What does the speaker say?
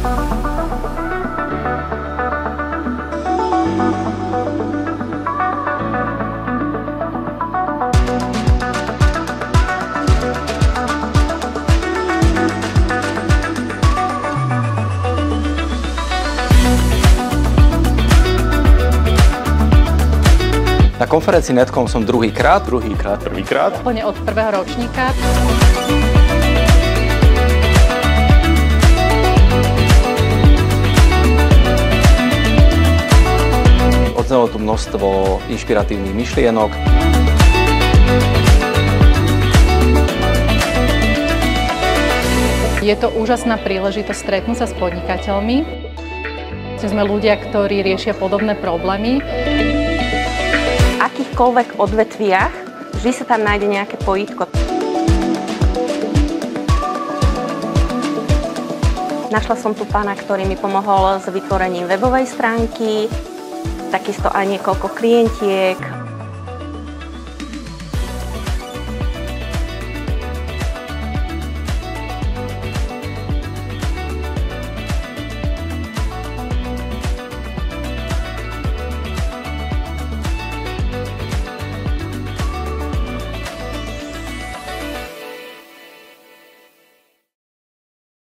Na konferencii Netcom som druhýkrát. Prvýkrát. Úplne od prvého ročníka. Odznelo tu množstvo inšpiratívnych myšlienok. Je to úžasná príležitosť stretnúť sa s podnikateľmi. Sme ľudia, ktorí riešia podobné problémy. V akýchkoľvek odvetviach vždy sa tam nájde nejaké pojítko. Našla som tu pána, ktorý mi pomohol s vytvorením webovej stránky, takisto aj niekoľko klientiek,